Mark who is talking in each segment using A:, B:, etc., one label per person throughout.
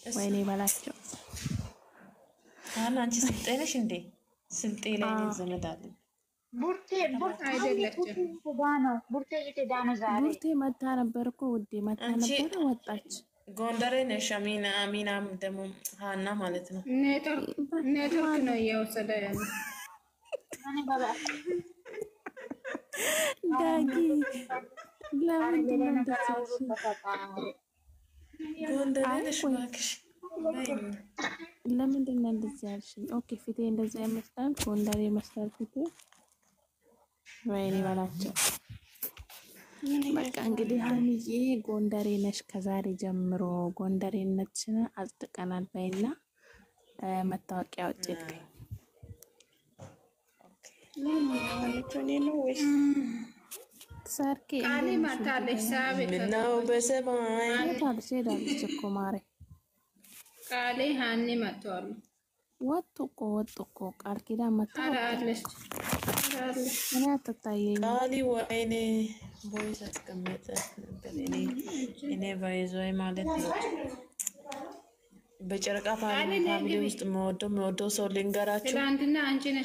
A: ወይኔ በላቸው።
B: አንቺ ስልጤ ነሽ እንዴ? ስልጤ ላይ ነው ዘመድ አለ።
C: ቡርቴ አይደለችም።
A: ቡርቴ መታ ነበር እኮ ውዴ፣ መታ ነበር ወጣች።
B: ጎንደሬ ነሽ? አሚናም ደግሞ ሀና ማለት ነው።
C: ኔትወርክ ነው እየወሰደ ያለው።
A: ዳጊ ለምንድን ነው
B: ጎንደሬ ነሽ እባክሽ?
A: ለምንድን ነው እንደዚህ ያልሽኝ? ኦኬ ፊቴ እንደዚህ አይመስላል፣ ጎንደሬ ይመስላል ፊቴ። ወይኔ በላቸው። በቃ እንግዲህ ሀኒዬ ጎንደሬ ነሽ፣ ከዛሬ ጀምሮ ጎንደሬነትሽን አጽድቀናል በይና መታወቂያ አውጪልኝ። ሰርኬ
C: ቃሌ ማታለች ሳቤት
B: ምነው በሰማይ
A: ሄዳለች እኮ ማሬ።
C: ቃሌ ሀኒ መጥተዋል።
A: ወጡ እኮ ቃል ኪዳን
C: መጥተዋለች።
A: እኔ አትታየኝ
B: ቃሊ ወይኔ ቦይስ አስቀመጠ ነበር። እኔ ባይዞይ ማለት ነው በጨረቃ ፋሚሊ ውስጥ መወደው ሰው ልንገራችሁ፣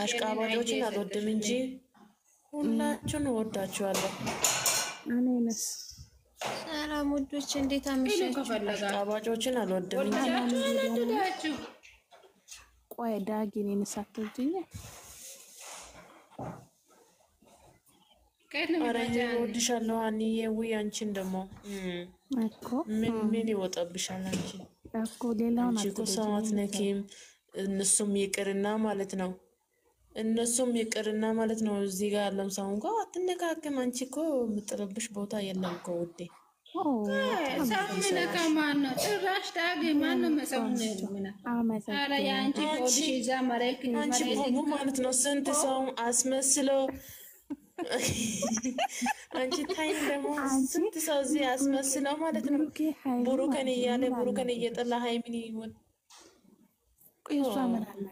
B: አሽቃባጮችን አልወድም እንጂ ሁላችሁን እወዳችኋለሁ።
A: እኔንስ
D: ሰላም ውዶች፣ እንዴት አመሻችሁ?
B: አሽቃባጮችን አልወድም እንጂ
A: ቆይ ዳጊ እኔንስ አትወጂኝ?
B: ኧረ እወድሻለሁ ሀኒዬ። ውይ አንቺን ደግሞ
A: እኮ
B: ምን ይወጣብሻል አንቺ
A: እኮ ሌላውን
B: አንቺ እኮ ሰው አትነኪም። እነሱም ይቅርና ማለት ነው እዚህ ጋር ያለም ሰው እንኳ አትነካክም። አንቺ እኮ የምጥልብሽ ቦታ የለም እኮ ውዴ።
C: ሰው ሚነካ ማን ነው? ጭራሽ ዳጊ ማን ነው መሰው ነው? ኧረ የአንቺ ፖሊሽ ይዛ መሬት
B: ማለት ነው ስንት ሰው አስመስለው አንቺ ታይም ደግሞ ስንት ሰው እዚህ አስመስለው ማለት ነው ቡሩከን እያለ ቡሩከን እየጠላ ሃይሚን ይወድ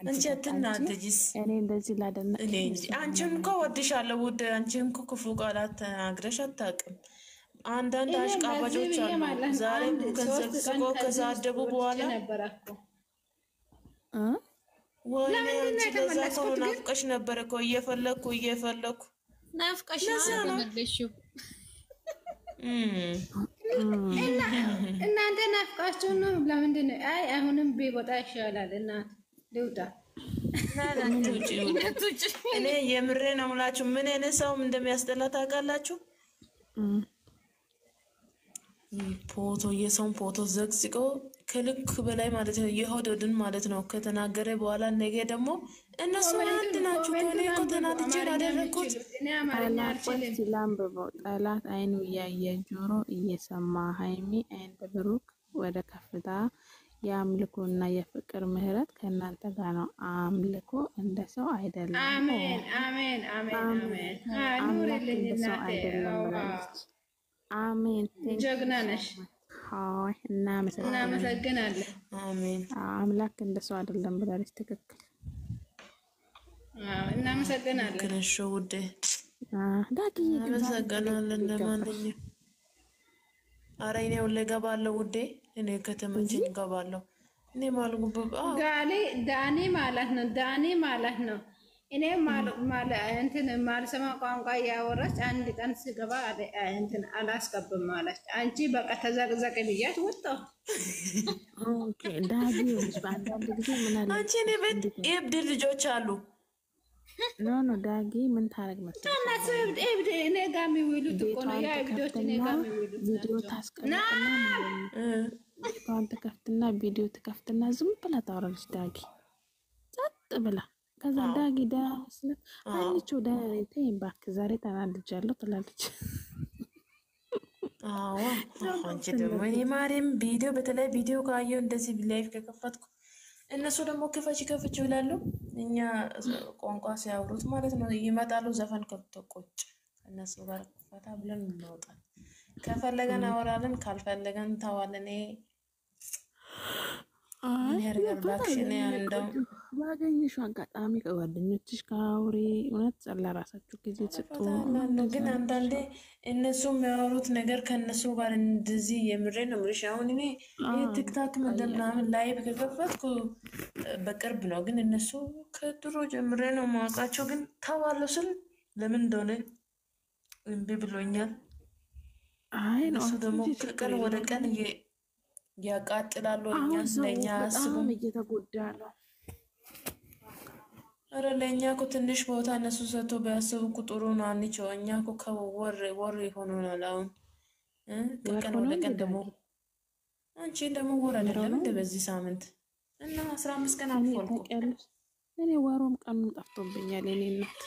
B: አንቺ አትናደጂስ?
A: እኔ እንደዚህ ላደና
B: አንቺን እኮ ወድሻለሁ ውድ። አንቺን እኮ ክፉ ቃላት አግረሽ አታውቅም። አንዳንድ አሽቃባጮች አሉ ዛሬ ከዘቅዝቆ ከዛደቡ በኋላ ወይኔ አንቺ ለዛ ሰው ናፍቀሽ ነበር እኮ እየፈለኩ
D: ናፍቀሽ ነው ተመለሽው።
C: እናንተ ናፍቃችሁ ነው። ለምንድን ነው? አይ አሁንም ቢወጣ ይሻላል። እናት ልውጣ።
B: እኔ የምሬ ነው የምላችሁ። ምን አይነት ሰው እንደሚያስጠላ ታውቃላችሁ? ፎቶ የሰውን ፎቶ ዘግዝቆ ከልክ በላይ ማለት ነው የሆድን ማለት ነው ከተናገረ በኋላ ነገ ደግሞ እነሱ አንድ ናችሁ ከሆነ እኮ ተናድጄ ያደረኩት
A: ላምብበው ጠላት አይኑ እያየ ጆሮ እየሰማ ሃይሚ ኤንድ ብሩክ ወደ ከፍታ የአምልኮና የፍቅር ምህረት ከእናንተ ጋር ነው። አምልኮ እንደ ሰው አይደለም።
C: አሜን አሜን አሜን አሜን።
A: አምላክ እንደ ሰው አይደለም ብላለች። አሜን።
C: ጀግና ነሽ።
A: አይ
C: እናመሰግናለን።
B: አሜን።
A: አምላክ እንደ ሰው አይደለም ብላለች። ትክክል።
C: እናመሰግናለን።
B: ከነሽ ውዴ
A: ዳጊ
B: እናመሰግናለን። ለማንኛውም ኧረ እኔ ሁሌ እገባለሁ ውዴ። እኔ ከተመቸኝ እገባለሁ። እኔ ማልጉብ
C: ጋሌ ዳኒ ማለት ነው። እኔ እንትን ማልሰማ ቋንቋ እያወራች አንድ ቀን ስገባ እንትን አላስገብም ማለች። አንቺ በቃ ተዘቅዘቅ ብያት ወጣሁ።
A: ኦኬ ዳጊ በአንዳንድ ጊዜ ምን አለ
B: አንቺ እኔ ቤት የእብድ ልጆች አሉ።
A: ኖ ዳጊ ምን ታረግ መሰለኝ
C: ታናስ እብድ እኔ ጋር የሚውሉት እኮ ነው። ያ እብዶች እኔ ጋር የሚውሉት
A: ቪዲዮ ታስቀምጥና ቤቷን ትከፍትና ቪዲዮ ትከፍትና ዝም ብላ ታወራለች። ዳጊ ጸጥ ብላ ከዛ ዳጊ ዳስለ አንቺ ተይኝ እባክህ ዛሬ ተናድጃለሁ ትላለች።
B: አዎ አንቺ ደግሞ የማርያም ቪዲዮ በተለይ ቪዲዮ ካየሁ እንደዚህ ላይፍ ከከፈትኩ እነሱ ደግሞ ክፈች ይላሉ። እኛ ቋንቋ ሲያወሩት ማለት ነው ይመጣሉ። ዘፈን ከብቶ ቁጭ እነሱ ጋር ፈታ ብለን እንወጣለን። ከፈለገን አወራለን፣ ካልፈለገን ተዋለን። ያደርጋል። ባክሽን እንደው
A: ባገኘሽው አጋጣሚ ከጓደኞችሽ ከአውሪ እውነት ለራሳችሁ ጊዜ ስጡ።
B: ግን አንዳንዴ እነሱ የሚያወሩት ነገር ከእነሱ ጋር እንደዚህ የምሬ ነው የምልሽ። አሁን እኔ ቲክታክ ምናምን ላይቭ ከከፈትኩ በቅርብ ነው፣ ግን እነሱ ከድሮ ጀምሬ ነው ማውቃቸው። ግን ተዋለሁ ስል ለምን እንደሆነ እምቢ ብሎኛል። እነሱ ደግሞ ከቀን ወደ ቀን ያቃጥላሉ። እኛስ ለእኛ አስቡም
A: እየተጎዳ ነው።
B: ኧረ ለእኛ እኮ ትንሽ ቦታ እነሱ ሰጥቶ ቢያስቡ እኮ ጥሩ ነው። አንቺው እኛ እኮ ከወር ይሆኑናል። አሁን ከቀን ወደ ቀን ደግሞ አንቺ ደግሞ ወር አይደለም እንደ በዚህ ሳምንት እና 15 ቀን አልፎል
A: እኔ ወሩም ቀኑም ጠፍቶብኛል። የኔ እናት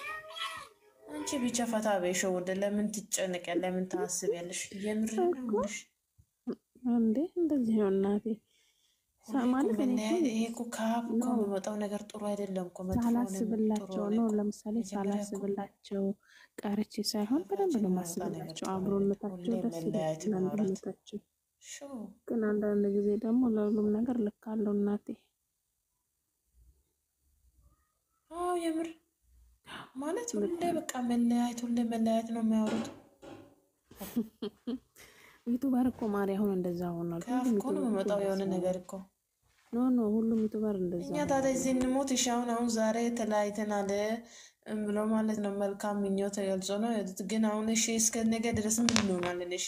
B: አንቺ ብቻ ፈታ በይሸው ወደ ለምን ትጨነቂያለሽ? ለምን ታስቢያለሽ? የምር ነው
A: እንዴ እንደዚህ ነው እናቴ ማለት
B: ይሄ እኮ ከአፍ እኮ የሚወጣው ነገር ጥሩ አይደለም እኮ
A: ሳላስብላቸው ነው። ለምሳሌ ሳላስብላቸው ቀርቼ ሳይሆን በደንብ ነው ማስብላቸው። አብሮነታቸው ደስ ይላል። አንድነታቸው ግን አንዳንድ ጊዜ ደግሞ ለሁሉም ነገር ልክ አለው እናቴ።
B: አዎ የምር ማለት ሁሌ በቃ መለያየት ነው የሚያወሩት።
A: ዩቱበር እኮ ማሪ አሁን እንደዛ ሆኗል።
B: ከአፍ እኮ ነው የሚመጣው የሆነ ነገር እኮ
A: ኖ ሁሉም ዩቱበር እንደዛ።
B: እኛ ታዲያ እዚህ እንሞት አሁን ዛሬ ተለያይተናል ብሎ ማለት ነው መልካም ምኞት ተገልጾ ነው። ግን አሁን እሺ እስከ ነገ ድረስ ምን እንሆናለን? እሺ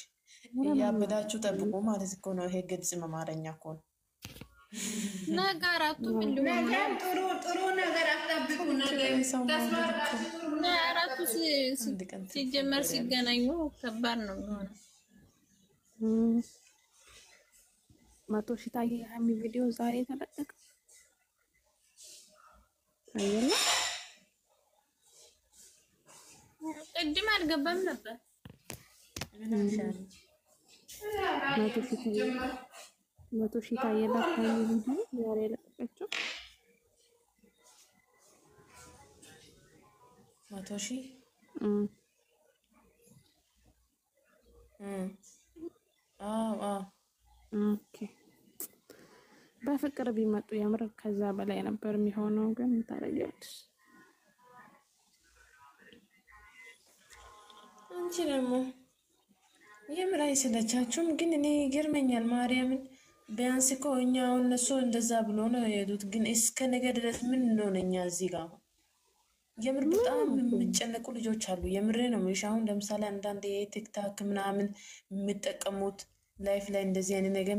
B: እያበዳችሁ ጠብቁ ማለት እኮ ነው። ይሄ ግልጽ መማረኛ እኮ ነው።
D: ነገራቱ ምን ሊሆን
C: ጥሩ ነገር አትጠብቁ።
D: ነገራቱ ሲጀመር ሲገናኙ ከባድ ነው የሚሆነው።
A: 100 ሺህ ታየ ሀሚ ቪዲዮ ዛሬ ተለቀቀ። አየለ
D: ቅድም አልገባም ነበር።
A: 100 ሺህ ታየላት ሀሚ ቪዲዮ ዛሬ ለቀቀችው።
B: 100 ሺህ
A: ኦኬ በፍቅር ቢመጡ የምር ከዛ በላይ ነበር የሚሆነው። ግን ታረጋግጥ
B: አንቺ ደግሞ የምር አይሰለቻችሁም? ግን እኔ ይገርመኛል ማርያምን። ቢያንስ እኮ እኛ አሁን እነሱ እንደዛ ብሎ ነው የሄዱት። ግን እስከ ነገ ድረስ ምን ነው እኛ እዚህ ጋር የምር በጣም የሚጨነቁ ልጆች አሉ። የምሬ ነው የምልሽ። አሁን ለምሳሌ አንዳንድ የቲክታክ ምናምን የሚጠቀሙት ላይፍ ላይ እንደዚህ አይነት ነገር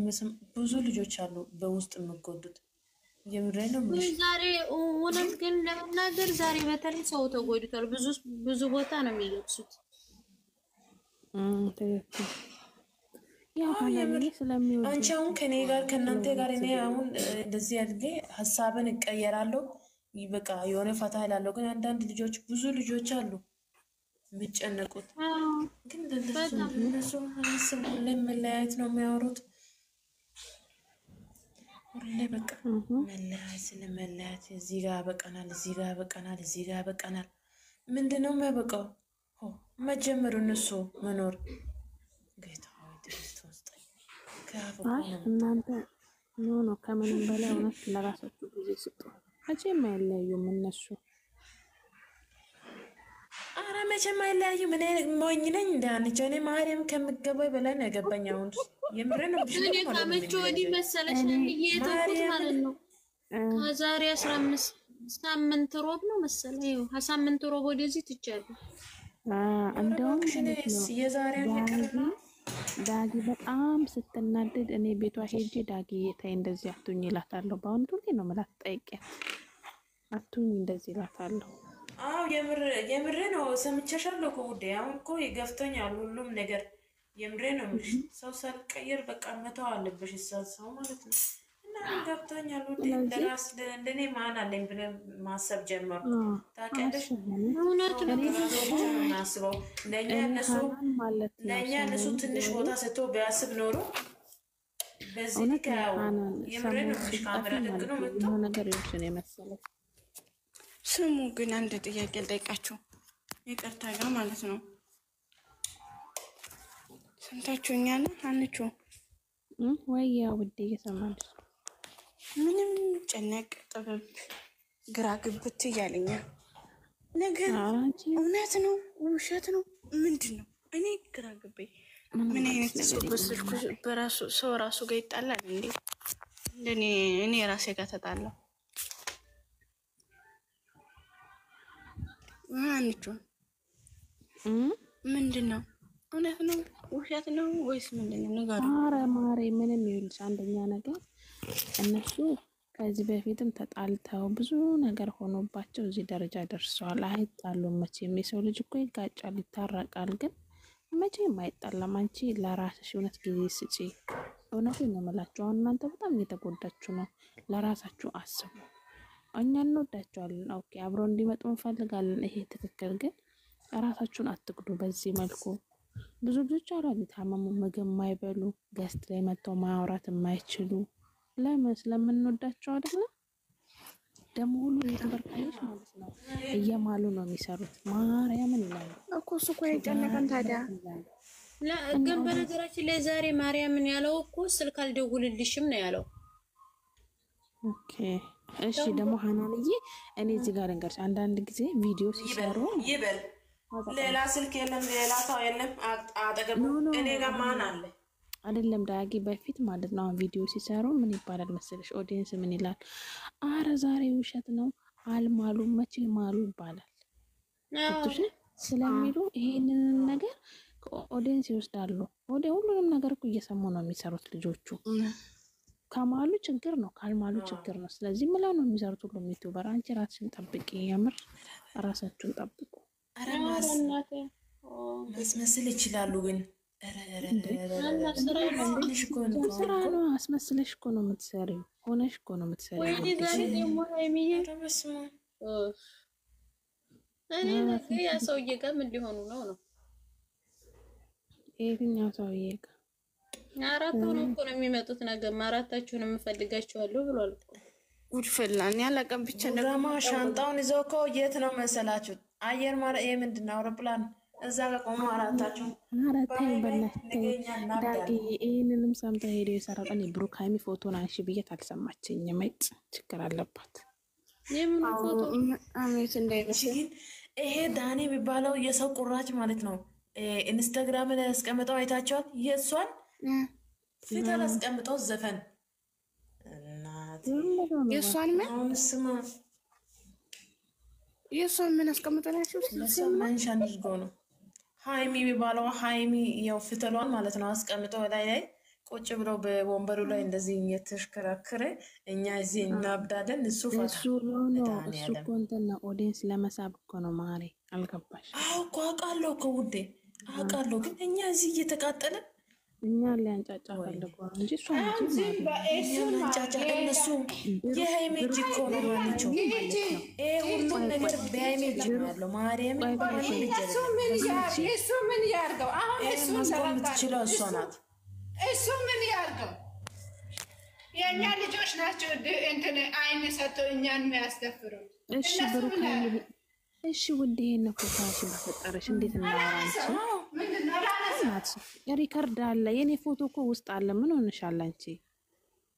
B: ብዙ ልጆች አሉ በውስጥ የሚጎዱት። የምሬ ነው የምልሽ።
D: ዛሬ እውነት ግን ለመናገር ዛሬ በተለይ ሰው ተጎድቷል። ብዙ ቦታ ነው የሚለብሱት።
B: አንቺ አሁን ከኔ ጋር ከእናንተ ጋር እኔ አሁን እንደዚህ አድርጌ ሀሳብን እቀየራለሁ። በቃ የሆነ ፈታ ይላለሁ። ግን አንዳንድ ልጆች ብዙ ልጆች አሉ የሚጨነቁት። ግን እነሱ ሀሳብ ሁሌ መለያየት ነው የሚያወሩት። ሁሌ በቃ መለያየት ስለመለያየት እዚህ ጋር በቀናል፣ እዚህ ጋር በቀናል፣ እዚህ ጋር በቀናል። ምንድን ነው የሚያበቃው? መጀመሩ እነሱ መኖር ጌታ
A: እናንተ ኖ ከምንም በላይ እውነት ለራሳችሁ ጊዜ ስጡ። መቼም አይለያዩም እነሱ።
B: አረ መቼም አይለያዩም። እኔ ሞኝ ነኝ እንዳንቸው እኔ ማርያም ከምገባኝ በላይ ነው የገባኝ። አሁን የምር ነው ብሽ
D: እኔ ከመቼ ወዲህ መሰለሽ እየተኩት ማለት ነው ከዛሬ 15 ሳምንት ሮብ ነው መሰለኝ። ይኸው ከሳምንት ሮብ ወደዚህ ትቻለሁ።
A: እንደውም
B: የዛሬው ይቅርና
A: ዳጊ በጣም ስትናደድ እኔ ቤቷ ሄጄ ዳጊ የታይ እንደዚህ አትሁኝ እላታለሁ። በአሁን ሁሌ ነው የምላት፣ ጠይቂያት አትሁኝ እንደዚህ እላታለሁ።
B: አዎ የምሬ ነው። ሰምቼሻለሁ እኮ ውዴ። አሁን እኮ ይገፍተኛል ሁሉም ነገር። የምሬ ነው የምልሽ። ሰው ሳልቀየር በቃ መተው አለብሽ ሰው ማለት ነው። እና ገብቶኛል ውዴ። ለራስ እንደኔ ማን አለኝ ብለን ማሰብ ጀመርኩ። ታውቂያለሽ ማስበው ለእኛ እነሱ ትንሽ ቦታ ሰጥቶ ቢያስብ ኖሮ በዚህ ልካው የምሬ ነው የምልሽ። ካሜራ ደግኖ መጥቶ
A: ነገር ይወስን የመሰለው
E: ስሙ። ግን አንድ ጥያቄ ልጠይቃችሁ ይቅርታ ጋር ማለት ነው። ሰምታችሁኛል? አንቺ
A: ወይ ያ ውዴ እየሰማንሽ
E: ምንም ጨነቅ ጥብብ ግራ ግብት እያለኝ ነገር እውነት ነው ውሸት ነው ምንድን ነው? እኔ ግራ ግቤ ምን አይነት ሰው በስልኩ በራሱ ሰው ራሱ ጋር ይጣላል እንዴ? እንደኔ እኔ ራሴ ጋር ተጣላሁ። ማንቹ ምንድን ነው? እውነት ነው ውሸት ነው ወይስ ምንድን ነው? ነገር
A: ኧረ ማሬ ምንም ይኸውልሽ፣ አንደኛ ነገር እነሱ ከዚህ በፊትም ተጣልተው ብዙ ነገር ሆኖባቸው እዚህ ደረጃ ደርሰዋል። አይጣሉም መቼም። የሰው ልጅ እኮ ይጋጫል፣ ይታረቃል፣ ግን መቼም አይጣላም። አንቺ ለራስሽ እውነት ጊዜ ስጪ። እውነቱን ነው የምላችሁ። አሁን እናንተ በጣም እየተጎዳችሁ ነው። ለራሳችሁ አስቡ። እኛ እንወዳቸዋለን፣ ኦኬ፣ አብረው እንዲመጡ እንፈልጋለን። ይሄ ትክክል፣ ግን ራሳችሁን አትግዱ በዚህ መልኩ። ብዙ ልጆች አሉ የታመሙ ምግብ የማይበሉ ገስት ላይ መጥተው ማውራት የማይችሉ ለምን? ስለምንወዳቸው አይደለ? ደግሞ ሁሉ የተበርካዮች ማለት ነው እየማሉ ነው የሚሰሩት። ማርያምን ይላሉ
E: እኮ እሱ እኮ አይጨነቀም ታዲያ።
D: ግን በነገራችን ላይ ዛሬ ማርያምን ያለው እኮ ስልክ አልደውልልሽም ነው ያለው።
A: ኦኬ እሺ። ደግሞ ሀናንዬ እኔ እዚህ ጋር እንገርሽ፣ አንዳንድ ጊዜ ቪዲዮ ሲሰሩ
B: ይበል ሌላ ስልክ የለም፣ ሌላ ሰው የለም አጠገቡ። እኔ ጋር ማን አለ?
A: አይደለም ዳጊ በፊት ማለት ነው ቪዲዮ ሲሰሩ ምን ይባላል መሰለሽ? ኦዲየንስ ምን ይላል? አረ ዛሬ ውሸት ነው አልማሉ መቼ ማሉ ይባላል። እሺ ስለሚሉ ይሄንን ነገር ኦዲየንስ ይወስዳሉ። ወደ ሁሉንም ነገር እኮ እየሰሙ ነው የሚሰሩት ልጆቹ። ከማሉ ችግር ነው፣ ካልማሉ ችግር ነው። ስለዚህ ምለው ነው የሚሰሩት ሁሉም ዩቲዩበር። አንቺ ራስሽን ጠብቂ፣ የምር ራሳችሁን ጠብቁ።
B: ማስመሰል ይችላሉ ግን
A: ስራ ነው። አስመስለሽ እኮ ነው የምትሰሪው፣ ሆነሽ እኮ ነው የምትሰሪው።
D: ያ ሰውዬ ጋር ምን ሊሆኑ ነው ነው?
A: የትኛው ሰውዬ ጋር?
D: አራት ሆነው እኮ ነው የሚመጡት። ነገር አራታችሁን የምፈልጋችኋለሁ ብሏል እኮ።
E: ጉድ ፈላን ያለቀን ብቻ
B: ድራማ ሻንጣውን ይዘው እኮ የት ነው መሰላችሁ? አየር ማረፊያ ምንድን ነው አውሮፕላን እዛ ጋር ቆሞ አራታችሁ
A: አራታይ በላሽ ይህንንም ሰምታ ሄዶ የሰራቀን የብሩክ ሃይሚ ፎቶን አንሺ ብዬት አልሰማችኝም። አይጥ ችግር አለባት።
D: የምን ፎቶ?
E: አሜት እንዳይመስል
B: ይሄ ዳኒ የሚባለው የሰው ቁራጭ ማለት ነው። ኢንስታግራም ላይ ያስቀምጠው አይታችኋል? የእሷን ፊት አስቀምጠው ዘፈን
E: የእሷን ምን
B: ስማ
E: የእሷን ምን አስቀምጠው ናቸው?
B: መንሽ አድርጎ ነው ሃይሚ የሚባለው ሃይሚ ያው ፍትሏን ማለት ነው አስቀምጠው ላይ ቁጭ ብለው በወንበሩ ላይ እንደዚህ እየተሽከራከረ እኛ እዚህ እናብዳለን። እሱ
A: እኮ እንትን ነው ኦዲየንስ ለመሳብ እኮ ነው። ማሬ አልገባሽ?
B: አዎ እኮ አውቃለሁ እኮ ውዴ አውቃለሁ፣ ግን እኛ እዚህ እየተቃጠለን
A: እኛ ሊያንጫጫ ፈልገው እንጂ እሱ
B: አንጫጫ እነሱ የሃይሚ እጅ እኮ ነው ማለቸው። ሁሉም ነገር በሃይሚ እጅ ነው ያለው። ማርያም
C: እሱ ምን ያርገው? አሁን እሱ
B: የምትችለው እሷ ናት።
C: እሱ ምን ያርገው? የእኛ ልጆች ናቸው እንትን አይን ሰጥተው እኛን የሚያስደፍሩ።
A: እሺ ብሩክ እሺ ውዴ ይሄን እኮ ታሽ በፈጠረሽ እንዴት እናወራንቺ? ሪከርድ አለ፣ የኔ ፎቶ እኮ ውስጥ አለ። ምን ሆነሻል አንቺ?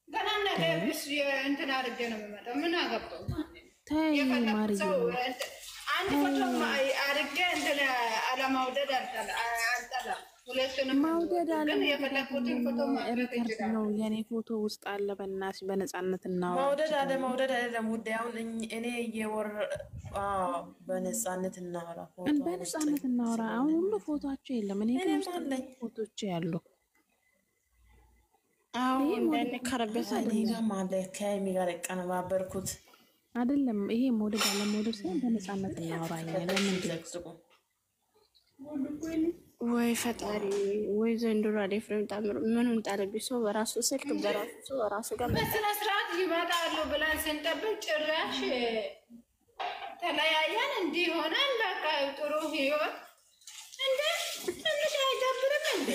C: ገና ነገር እንትን አድርጌ ነው የምመጣው። ምን አገባው?
A: ተይ ማርዬ፣
C: አንድ ፎቶ አድርጌ እንትን አለማውደድ አልጠላም። ሁለቱንም
A: ማውደድ አለ
C: ግን የፈለኩትን ፎቶ
A: ሪከርድ ነው። የኔ ፎቶ ውስጥ አለ። በእናትሽ በነፃነት እናወራ።
B: ማውደድ አይደለም ውዴ። አሁን እኔ እየወር በነፃነት እናወራ፣
A: በነፃነት እናወራ። አሁን ሁሉ ፎቶአቸው የለም። እኔ ግን ፎቶዎች ያሉ
E: አዎ እንደኔ ከረበሳ
B: ሊጋም አለ ከሚ ጋር ቀነባበርኩት
A: አይደለም። ይሄ ሞዴል አለ ሞዴል ሳይሆን በነፃነት እናወራ። ለምን
B: ዘግዝቁ?
E: ወይ ፈጣሪ ወይ ዘንድሮ አለ ፍሬም ታምሩ ምኑን ጣለብኝ። ሰው በራሱ ስልክ በራሱ ሰው በራሱ ጋር
C: በስነ ስርዓት ይመጣሉ ብለን ስንጠብቅ ጭራሽ ተለያየን። እንዲህ ሆነን በቃ ጥሩ ህይወት እንደ ትንሽ አይደብርም እንዴ?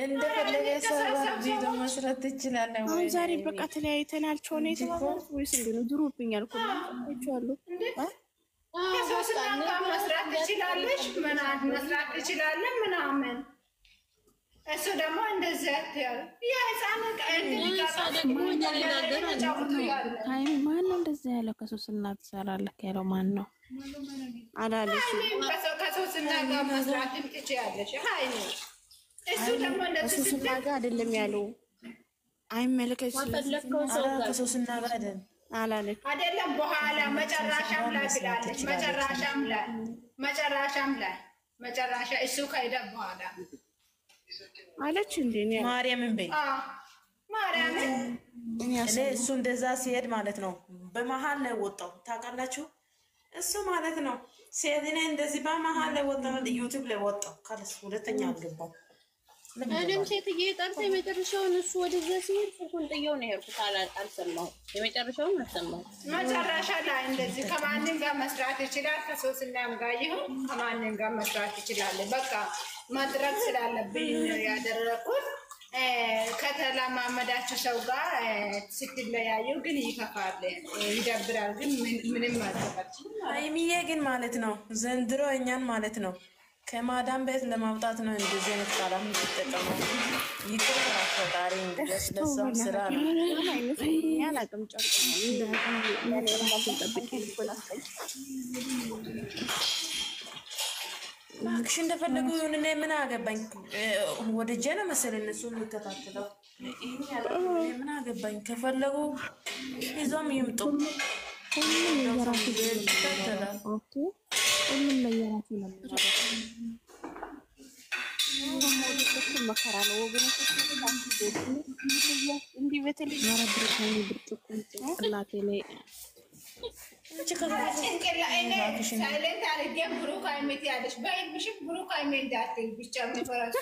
B: እንደፈለገ ሰራ ቪዲዮ መስራት ትችላለህ ወይ?
E: አሁን ዛሬ በቃ ተለያይተናል ቾኔ ተባባሉ ወይስ እንዴ ነው? ድሮብኛል እኮ አሉ ከሶስት መስራት ትችላለሽ፣ መስራት ትችላለን ምናምን
C: እሱ ደግሞ እንደዚህ ያለ የህፃን
A: ማነው እንደዚህ ያለው? ከሶስና ትሰራለህ ያለው ማን ነው?
E: አላለችም።
C: ከሶስና ጋር መስራትም ትችያለሽ። ሀይሚ እሱ ደግሞ እንደዚህ
E: ከሶስና ጋር አይደለም ያለው። አይመለከትሽም።
B: ከሶስና ጋር አይደለም
E: አላለች
C: አይደለም። በኋላ መጨረሻም ላይ ብላለች። መጨረሻ እሱ ከሄደ በኋላ
E: አለች እንዴ?
B: ማርያምን በይ
C: ማርያምን
B: እኔ እሱ እንደዛ ሲሄድ ማለት ነው በመሀል ላይ ወጣው ታውቃላችሁ። እሱ ማለት ነው ሲሄድ እኔ እንደዚህ በመሀል ላይ ወጣው ዩቲዩብ ላይ ወጣው ካለስ ሁለተኛ አልገባም።
D: እኔም ሴትዬ ጠርታ የመጨረሻውን እሱ ወደዛ ሲሄድ ስልኩን ጥየው ነው የሄድኩት። አልሰማሁም፣ የመጨረሻውን አልሰማሁም።
C: መጨረሻ ላይ እንደዚህ ከማንም ጋር መስራት ይችላል። ከሶስናም ጋር ይሁን ከማንም ጋር መስራት ይችላል። በቃ መድረክ ስላለብኝ ያደረኩት ከተለማመዳችሁ ሰው ጋር ስትለያዩ ግን ይከፋል፣ ይደብራል። ግን ምንም ማድረግ
B: ሀይሚዬ ግን ማለት ነው ዘንድሮ እኛን ማለት ነው ከማዳም ቤት ለማውጣት ነው እንደዚህ አይነት ቃላት የምትጠቀመው። ይቅር ፈጣሪ እንግዲህ ለሰው ስራ ነው። ማክሽ እንደፈለጉ ይሁን። እኔ ምን አገባኝ? ወደጄ ነው መሰለኝ እነሱ የሚከታተለው። ምን አገባኝ? ከፈለጉ ይዞም ይምጡ።
A: ሁሉም ለየራሱ ነው።
E: መከራ ነው ወገኖች። እንዲህ በተለይ
A: ጭንቅላቴ ላይ
C: ሳይለንት አድርጌ ብሩክ አይሜት ያለሽ በይልሽም ብሩክ አይሜት እንዳትይ ብቻ የሚፈራሽ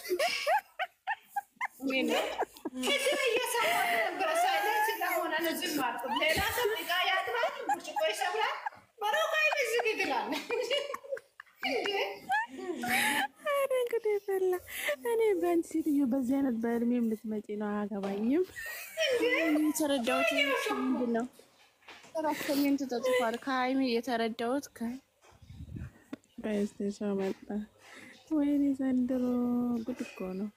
C: ቅድም እየሰማሁ ነበረ። ሳይለንት ስለሆነ ነው ዝም አልኩት። ሌላ ሰው ዕቃ ያጥባል፣ ብርጭቆ ይሰብራል። ብሩክ አይሜት ዝግ ይላል።
A: እንግዲህ ፈላ እኔ በአንድ ሴትዮ በዚህ አይነት በእድሜም ልትመጪ ነው? አያገባኝም።
E: የተረዳሁት ምንድን ነው? ኮሜንት ተጽፏል። ከሀይሚ የተረዳሁት
A: ሰው መጣ። ወይኔ ዘንድሮ ጉድ እኮ ነው።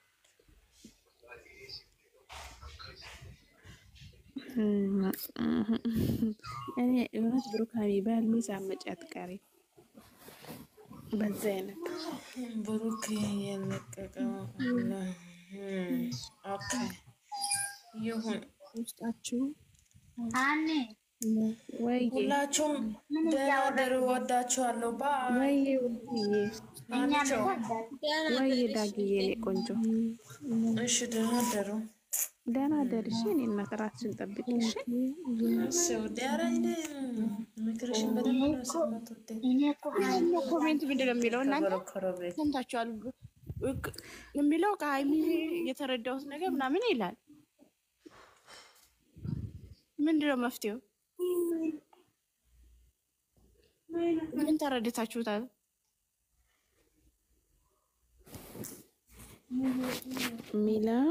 A: እኔ እውነት ብሩክ ሀይሚ በህልሜ ሳትመጪ አትቀሪም። በዚህ አይነት
B: ብሩክ የለቀቀው ኦኬ ይሁን።
A: ውስጣችሁ
F: አኔ
A: ወይ
B: ሁላችሁም ደህና ደሩ። ወዳችኋለሁ። ባይ
A: ወይ ዳግዬ እኔ ቆንጆ።
B: እሺ ደህና ደሩ።
A: ደህና ደርሽ። እኔ እናት ራስሽን ጠብቂ እሺ።
B: ሰው ዳራይነ ምክርሽን በደንብ ነው ሰማት።
E: ኮሜንት ምንድን ነው የሚለው? እናንተ ሰምታችኋል የሚለው ከሀይሚ የተረዳሁት ነገር ምናምን ይላል። ምንድን ነው መፍትሄው? ምን ተረድታችሁታል?
A: ሚለው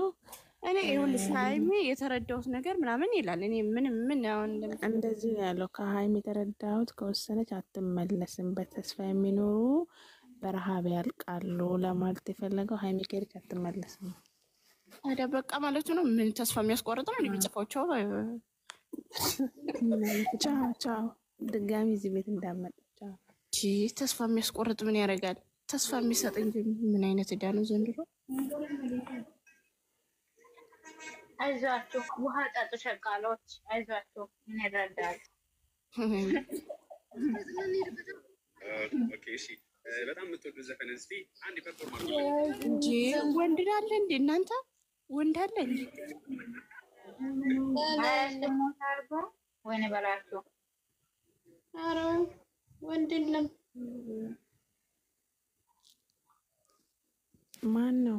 E: እኔ ይኸውልሽ ሀይሚ የተረዳሁት ነገር ምናምን ይላል። እኔ ምን አሁን
A: እንደዚህ ያለው ከሀይሚ የተረዳሁት ከወሰነች አትመለስም፣ በተስፋ የሚኖሩ በረሃብ ያልቃሉ ለማለት የፈለገው ሀይሚ ከሄደች አትመለስም።
E: ታዲያ በቃ ማለቱ ነው። ምን ተስፋ የሚያስቆርጥ ነው የሚጽፈው?
A: ቻው ቻው፣ ድጋሚ እዚህ ቤት እንዳመጣ
E: ተስፋ የሚያስቆርጥ ምን ያደርጋል? ተስፋ የሚሰጥ እንጂ ምን አይነት ዕዳ ነው ዘንድሮ?
F: አይዟችሁ፣ ውሃ ጠጡ ሸቃሎች፣ አይዟችሁ። ምን ይረዳል?
G: ኦኬ እሺ። በጣም የምትወዱት ዘፈን እስቲ አንድ ፐርፎርማንስ
E: እንጂ ወንድ አለ እንዴ እናንተ? ወንድ አለ እንዴ?
F: አርጎ ወይኔ በላችሁ።
D: ኧረ ወንድ የለም።
A: ማን ነው?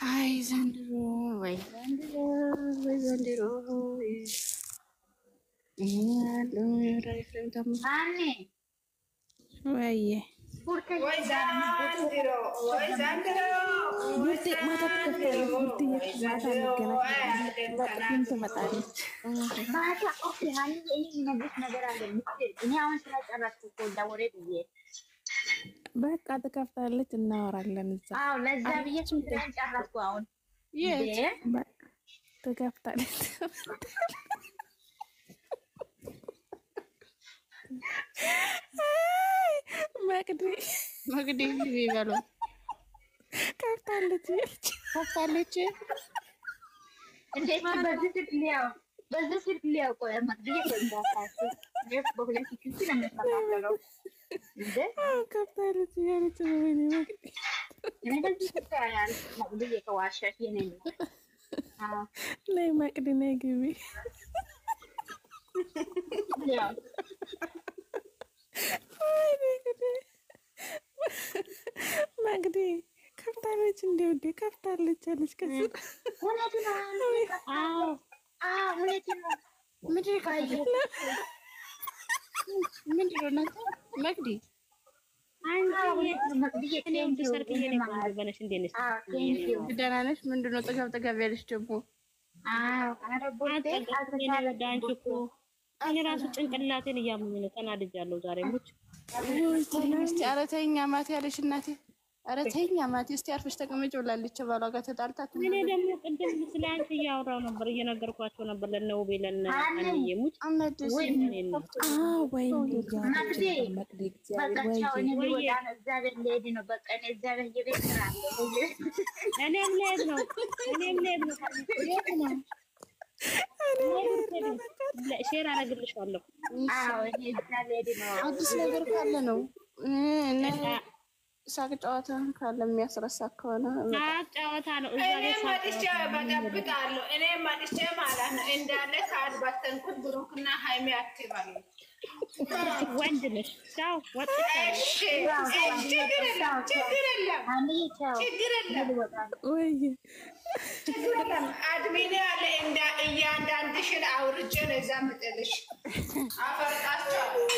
E: አይ ዘንድሮ ወይ ዘንድሮ ወይ ዘንድሮ
F: አኔ
A: ወይዬ
C: ወይ ዘንድሮ ወይ ዘንድሮ
A: ትመጣለች።
F: ማታ ኦኬ ሀኒ የሚነግርሽ ነገር አለ። እኔ አሁን ስራ ጨረስኩ እኮ ወሬ ብዬ
A: በቃ ትከፍታለች፣ እናወራለን እዛ።
F: አዎ ለዛ ብዬ ስንት ጨረስኩ። አሁን
A: በቃ ትከፍታለች።
E: መቅዲ ይበሉ
A: ከፍታለች
F: እንዴት በዚህ ስልክ ሊያው ቆይ መቅዲ ከዛታሽ በሁለት ኪስ ለምታማለው እንዴ
A: ከፍታለች ያለች ነው። ወይኔ መቅዲ
F: እኔ በዚህ ስልክ ያል መቅዲ ከዋሻሽ የኔ ነው።
A: ነይ መቅዲ ነይ ግቢ።
F: ያው
A: መቅዲ ከፍታለች እንዴ ወዴ ከፍታለች አለች። ከዚህ
E: መቅዲ ደህና ነሽ? ምንድን ነው ጥገብ ያለሽ ደግሞ?
H: እኔ ራሱ ጭንቅላቴን እያመመኝ ነው። ተናድጃለሁ ዛሬ ሙች።
E: ኧረ ተይኝ አማቴ ያለሽ እናቴ። ኧረ ተይኝ አማቴ እስቲ አርፈሽ ተቀመጭ ብላለች። ባሏ ጋር ተጣልታት።
H: እኔ ደግሞ ቅድም ስለ አንቺ እያወራሁ ነበር፣ እየነገርኳቸው ነበር ለነውቤ ለነአንዬ ሙች። እኔም ልሄድ ነው። ሼር አደርግልሻለሁ።
E: አዲስ ነገር ካለ ነው ሳቅ ጨዋታ ካለ የሚያስረሳ ከሆነ
H: ሳቅ ጨዋታ ነው።
C: እኔ መጥቼ በገብጣለሁ። እኔ መጥቼ ማለት ነው እንዳለ ካልባተንኩት ብሩክና ሃይሚ አትባሉ።
H: ወንድ ነሽ ቻው ወጥተሽ
C: ችግር የለም አድሚኔ ያለ እያንዳንድሽን አውርቼ ነው እዛ የምጥልሽ። አፈርጣቸዋለሁ።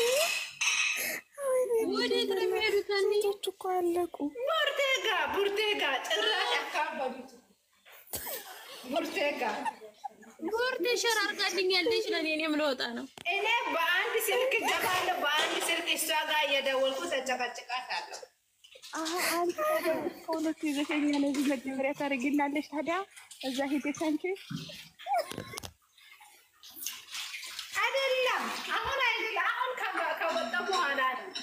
D: ወዴት ነው የሚሄዱት? አንቺ
A: እኮ አለቁ።
C: ቡርቴጋ ጭራሽ አካበዱት። ቡርቴጋ
D: ሸር አድርጋልኛለች ለኔ። እኔም ልወጣ ነው።
C: እኔ በአንድ ስልክ ገባለሁ፣ በአንድ ስልክ እሷ ጋር እየደወልኩ ተጨቀጭቃታለሁ።
E: አንቺ ከሁለቱ ይዘሽኛ ለዚህ መጀመሪያ ታደርጊላለሽ። ታዲያ እዛ ሄደሽ አንቺ
C: አይደለም አሁን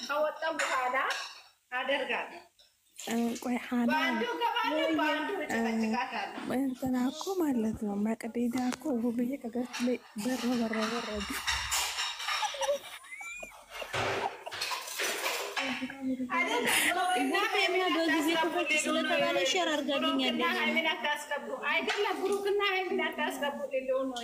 C: ከወጣ በኋላ አደርጋለሁ።
A: ቆይ ሀና
C: በአንዱ ገባለሁ፣ በአንዱ ተጨቀጭቃታለሁ።
A: እንትና እኮ ማለት ነው መቅደዳ እኮ ሁሉዬ ከገት ላይ በረዱ።
D: በጊዜ ክፈት ስለተባለ ሸር አድርጋልኛለች።
C: አይደለም ብሩክና ሃይሚን አታስገቡ ሌለው ነው